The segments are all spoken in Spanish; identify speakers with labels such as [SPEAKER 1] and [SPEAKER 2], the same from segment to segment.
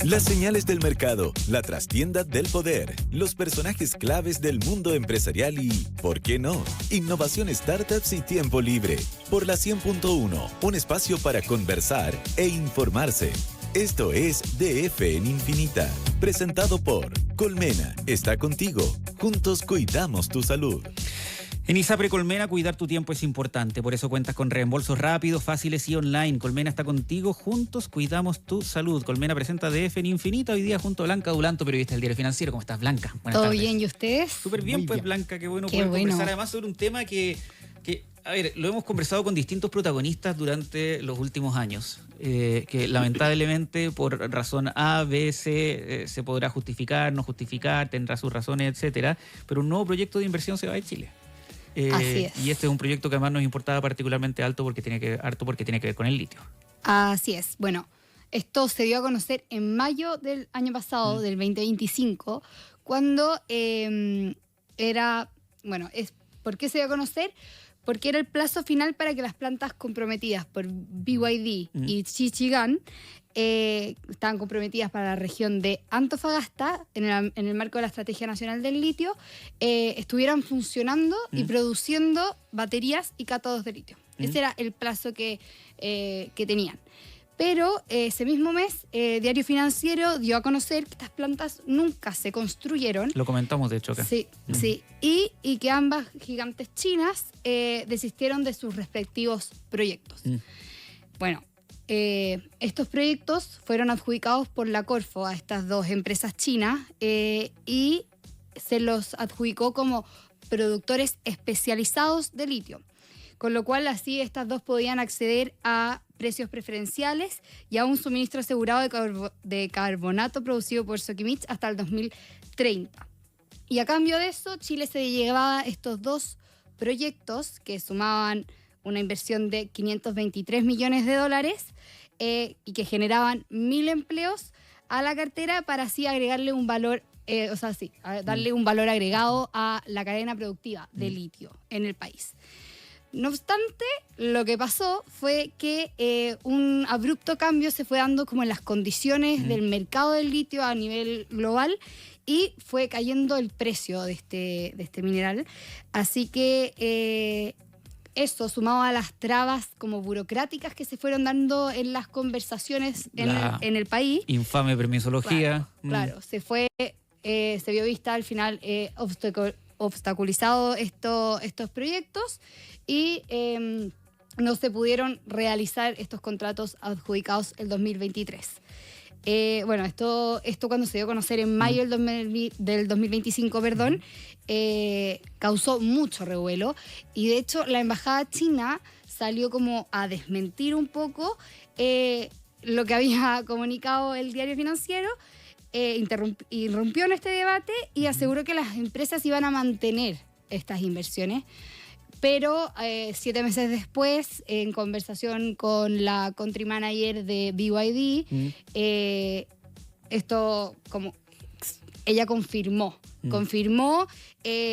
[SPEAKER 1] Las señales del mercado, la trastienda del poder, los personajes claves del mundo empresarial y, ¿por qué no?, innovación, startups y tiempo libre. Por la 100.1, un espacio para conversar e informarse. Esto es DF en Infinita, presentado por Colmena. Está contigo. Juntos cuidamos tu salud.
[SPEAKER 2] En ISAPRE Colmena, cuidar tu tiempo es importante. Por eso cuentas con reembolsos rápidos, fáciles y online. Colmena está contigo. Juntos cuidamos tu salud. Colmena presenta DF en Infinita hoy día junto a Blanca Dulanto, periodista del Diario Financiero. ¿Cómo estás, Blanca?
[SPEAKER 3] Buenas tardes. ¿Todo bien? ¿Y ustedes?
[SPEAKER 2] Súper bien, muy pues, bien. Blanca. Qué bueno poder conversar además sobre un tema que, a ver, lo hemos conversado con distintos protagonistas durante los últimos años. Que lamentablemente por razón A, B, C se podrá justificar, no justificar, tendrá sus razones, etcétera. Pero un nuevo proyecto de inversión se va de Chile.
[SPEAKER 3] Así es.
[SPEAKER 2] Y este es un proyecto que además nos importaba particularmente harto porque tiene que ver con el litio.
[SPEAKER 3] Así es. Bueno, esto se dio a conocer en mayo del año pasado, del 2025, cuando ¿por qué se dio a conocer? Porque era el plazo final para que las plantas comprometidas por BYD y Shichigan estaban comprometidas para la región de Antofagasta, en el marco de la Estrategia Nacional del Litio, estuvieran funcionando y produciendo baterías y cátodos de litio. Ese era el plazo que tenían. Pero ese mismo mes, Diario Financiero dio a conocer que estas plantas nunca se construyeron.
[SPEAKER 2] Lo comentamos, de hecho, acá.
[SPEAKER 3] Sí, sí. Y que ambas gigantes chinas desistieron de sus respectivos proyectos. Bueno, estos proyectos fueron adjudicados por la Corfo a estas dos empresas chinas y se los adjudicó como productores especializados de litio. Con lo cual, así estas dos podían acceder a precios preferenciales y a un suministro asegurado de carbonato producido por Sokimich hasta el 2030. Y a cambio de eso, Chile se llevaba estos dos proyectos que sumaban una inversión de $523 millones y que generaban 1.000 empleos a la cartera para así agregarle un valor, darle un valor agregado a la cadena productiva de litio en el país. No obstante, lo que pasó fue que un abrupto cambio se fue dando como en las condiciones del mercado del litio a nivel global y fue cayendo el precio de este mineral. Así que eso, sumado a las trabas como burocráticas que se fueron dando en las conversaciones en el país.
[SPEAKER 2] Infame permisología.
[SPEAKER 3] Claro, se vio vista al final obstaculizado estos proyectos y no se pudieron realizar estos contratos adjudicados el 2023. Esto cuando se dio a conocer en mayo del 2025, causó mucho revuelo y de hecho la embajada china salió como a desmentir un poco lo que había comunicado el Diario Financiero. Irrumpió en este debate y aseguró que las empresas iban a mantener estas inversiones. Pero 7 meses después, en conversación con la country manager de BYD, ella confirmó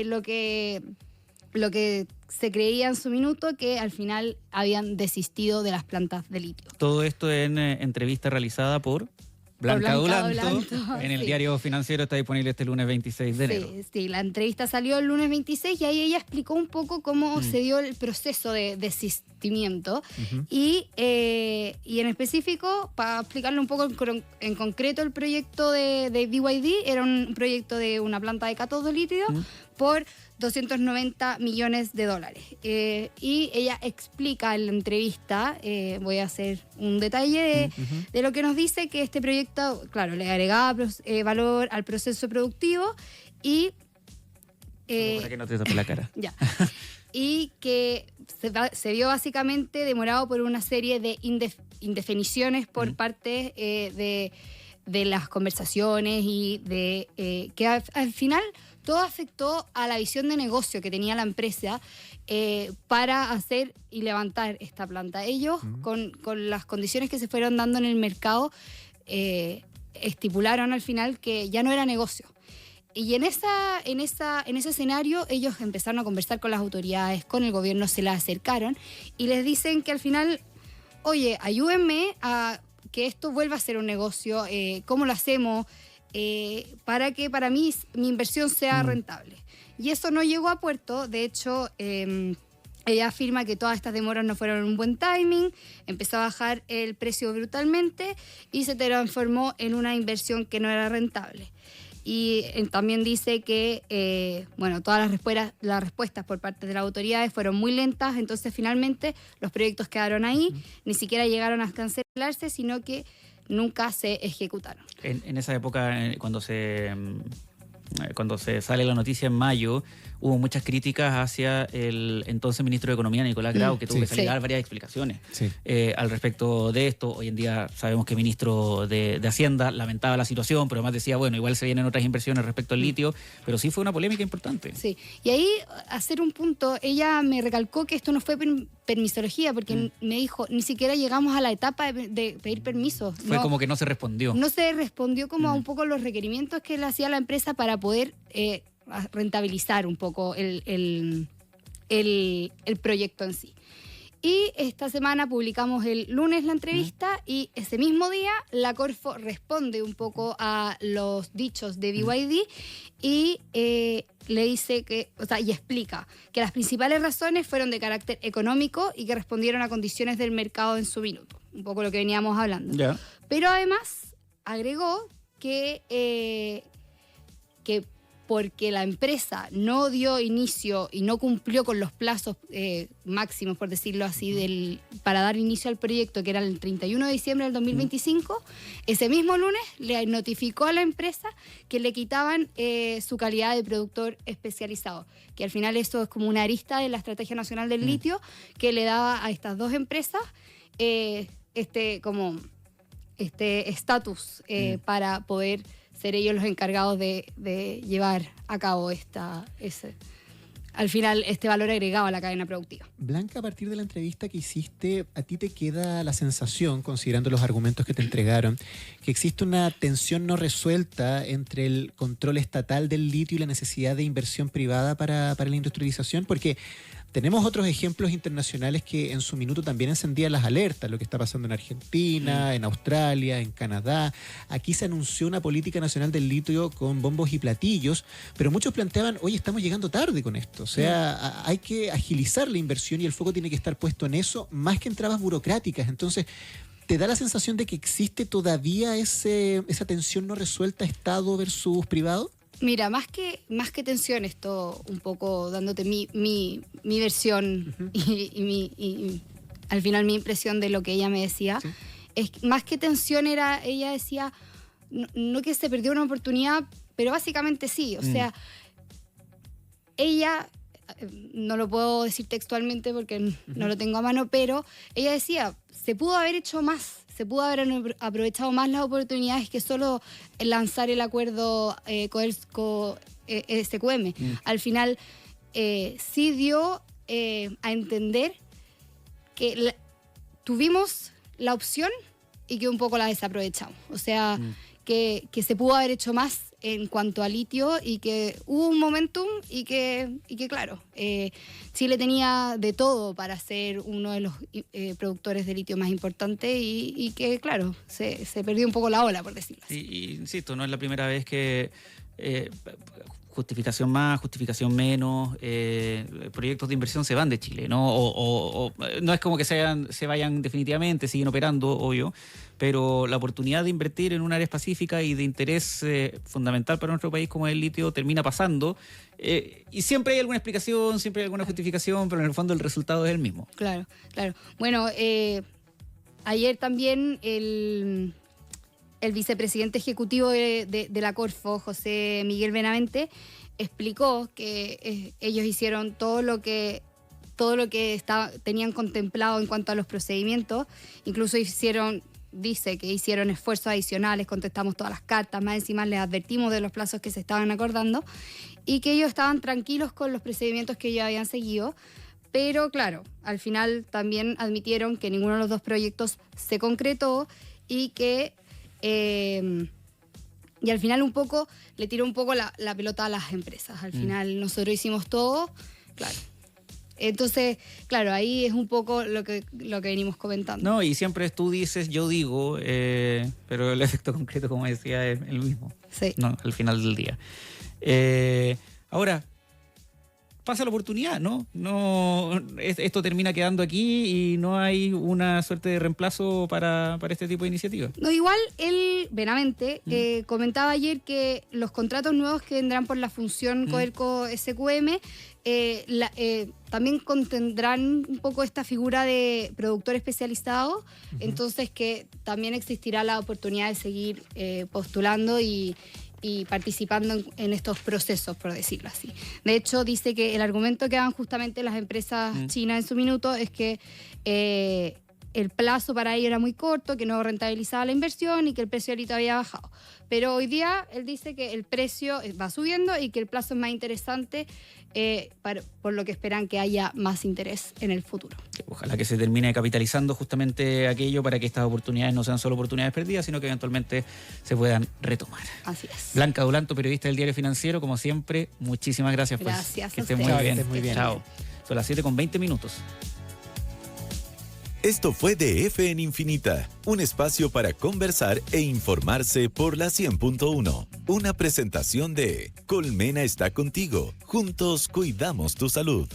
[SPEAKER 3] lo que se creía en su minuto, que al final habían desistido de las plantas de litio.
[SPEAKER 2] Todo esto en entrevista realizada por Blanca Dulanto, en el Diario Financiero, está disponible este lunes 26 de enero.
[SPEAKER 3] Sí, la entrevista salió el lunes 26 y ahí ella explicó un poco cómo se dio el proceso de desistimiento y en específico, para explicarle un poco en concreto, el proyecto de BYD era un proyecto de una planta de cátodos de litio por $290 millones. Y ella explica en la entrevista, voy a hacer un detalle de lo que nos dice, que este proyecto, claro, le agregaba valor al proceso productivo y...
[SPEAKER 2] para que no te tape la cara.
[SPEAKER 3] Ya. Y que se vio básicamente demorado por una serie de indefiniciones por parte de las conversaciones y de que al final todo afectó a la visión de negocio que tenía la empresa para hacer y levantar esta planta. Ellos, con las condiciones que se fueron dando en el mercado, estipularon al final que ya no era negocio. Y en ese escenario ellos empezaron a conversar con las autoridades, con el gobierno, se las acercaron y les dicen que al final, oye, ayúdenme a que esto vuelva a ser un negocio, cómo lo hacemos, para que para mí mi inversión sea rentable. Y eso no llegó a puerto. De hecho, ella afirma que todas estas demoras no fueron un buen timing, empezó a bajar el precio brutalmente y se transformó en una inversión que no era rentable. Y también dice que todas las respuestas por parte de las autoridades fueron muy lentas, entonces finalmente los proyectos quedaron ahí, ni siquiera llegaron a cancelarse, sino que nunca se ejecutaron.
[SPEAKER 2] En esa época, cuando se sale la noticia en mayo, hubo muchas críticas hacia el entonces ministro de Economía, Nicolás Grau, que tuvo que salir a dar varias explicaciones al respecto de esto. Hoy en día sabemos que el ministro de Hacienda lamentaba la situación, pero además decía, bueno, igual se vienen otras inversiones respecto al litio, pero sí fue una polémica importante.
[SPEAKER 3] Sí, y ahí, hacer un punto, ella me recalcó que esto no fue permisología, porque me dijo, ni siquiera llegamos a la etapa de pedir permiso.
[SPEAKER 2] Fue como que no se respondió.
[SPEAKER 3] No se respondió como a un poco los requerimientos que le hacía la empresa para poder rentabilizar un poco el proyecto en sí. Y esta semana publicamos el lunes la entrevista y ese mismo día la Corfo responde un poco a los dichos de BYD y le dice y explica que las principales razones fueron de carácter económico y que respondieron a condiciones del mercado en su minuto. Un poco lo que veníamos hablando.
[SPEAKER 2] Yeah.
[SPEAKER 3] Pero además agregó que porque la empresa no dio inicio y no cumplió con los plazos máximos, por decirlo así, para dar inicio al proyecto, que era el 31 de diciembre del 2025, ese mismo lunes le notificó a la empresa que le quitaban su calidad de productor especializado, que al final eso es como una arista de la Estrategia Nacional del Litio, que le daba a estas dos empresas este estatus para poder ser ellos los encargados de llevar a cabo al final este valor agregado a la cadena productiva.
[SPEAKER 4] Blanca, a partir de la entrevista que hiciste, ¿a ti te queda la sensación, considerando los argumentos que te entregaron, que existe una tensión no resuelta entre el control estatal del litio y la necesidad de inversión privada para la industrialización? Porque tenemos otros ejemplos internacionales que en su minuto también encendían las alertas, lo que está pasando en Argentina, en Australia, en Canadá. Aquí se anunció una política nacional del litio con bombos y platillos, pero muchos planteaban, oye, estamos llegando tarde con esto. O sea, hay que agilizar la inversión y el foco tiene que estar puesto en eso, más que en trabas burocráticas. Entonces, ¿te da la sensación de que existe todavía esa tensión no resuelta, Estado versus privado?
[SPEAKER 3] Mira, más que tensión, esto un poco dándote mi versión y al final mi impresión de lo que ella me decía, es más que tensión ella decía, no que se perdió una oportunidad, pero básicamente sí, o sea, ella, no lo puedo decir textualmente porque no lo tengo a mano, pero ella decía, se pudo haber hecho más, se pudo haber aprovechado más las oportunidades que solo lanzar el acuerdo SQM. Al final sí dio a entender que tuvimos la opción y que un poco la desaprovechamos. O sea, que se pudo haber hecho más en cuanto a litio y que hubo un momentum y que claro, Chile tenía de todo para ser uno de los productores de litio más importantes y que claro, se perdió un poco la ola, por decirlo así.
[SPEAKER 2] Y insisto, no es la primera vez que justificación más, justificación menos, proyectos de inversión se van de Chile, ¿no? O no es como que se vayan definitivamente, siguen operando, obvio, pero la oportunidad de invertir en un área específica y de interés fundamental para nuestro país como el litio termina pasando, y siempre hay alguna explicación, siempre hay alguna justificación, pero en el fondo el resultado es el mismo.
[SPEAKER 3] Claro. Bueno, ayer también el vicepresidente ejecutivo de la Corfo, José Miguel Benavente, explicó que ellos hicieron todo lo que tenían contemplado en cuanto a los procedimientos, incluso dice que hicieron esfuerzos adicionales, contestamos todas las cartas, más encima les advertimos de los plazos que se estaban acordando y que ellos estaban tranquilos con los procedimientos que ellos habían seguido, pero claro, al final también admitieron que ninguno de los dos proyectos se concretó y que y al final un poco le tiró un poco la pelota a las empresas. Al final nosotros hicimos todo, claro. Entonces, claro, ahí es un poco lo que venimos comentando.
[SPEAKER 2] No, y siempre tú dices, yo digo, pero el efecto concreto, como decía, es el mismo.
[SPEAKER 3] Sí.
[SPEAKER 2] No, al final del día. Ahora, pasa la oportunidad, ¿no? Esto termina quedando aquí y no hay una suerte de reemplazo para este tipo de iniciativas.
[SPEAKER 3] No, igual él, Benavente, comentaba ayer que los contratos nuevos que vendrán por la función Codelco SQM también contendrán un poco esta figura de productor especializado, entonces que también existirá la oportunidad de seguir postulando y participando en estos procesos, por decirlo así. De hecho, dice que el argumento que dan justamente las empresas chinas en su minuto es que el plazo para ello era muy corto, que no rentabilizaba la inversión y que el precio ahorita había bajado. Pero hoy día él dice que el precio va subiendo y que el plazo es más interesante, por lo que esperan que haya más interés en el futuro.
[SPEAKER 2] Ojalá que se termine capitalizando justamente aquello para que estas oportunidades no sean solo oportunidades perdidas, sino que eventualmente se puedan retomar.
[SPEAKER 3] Así es.
[SPEAKER 2] Blanca Dulanto, periodista del Diario Financiero, como siempre, muchísimas gracias.
[SPEAKER 3] Gracias.
[SPEAKER 2] Que
[SPEAKER 3] a
[SPEAKER 2] estés
[SPEAKER 3] ustedes.
[SPEAKER 2] muy bien. Chao. Son las 7:20.
[SPEAKER 1] Esto fue de F en Infinita, un espacio para conversar e informarse por la 100.1. Una presentación de Colmena está contigo. Juntos cuidamos tu salud.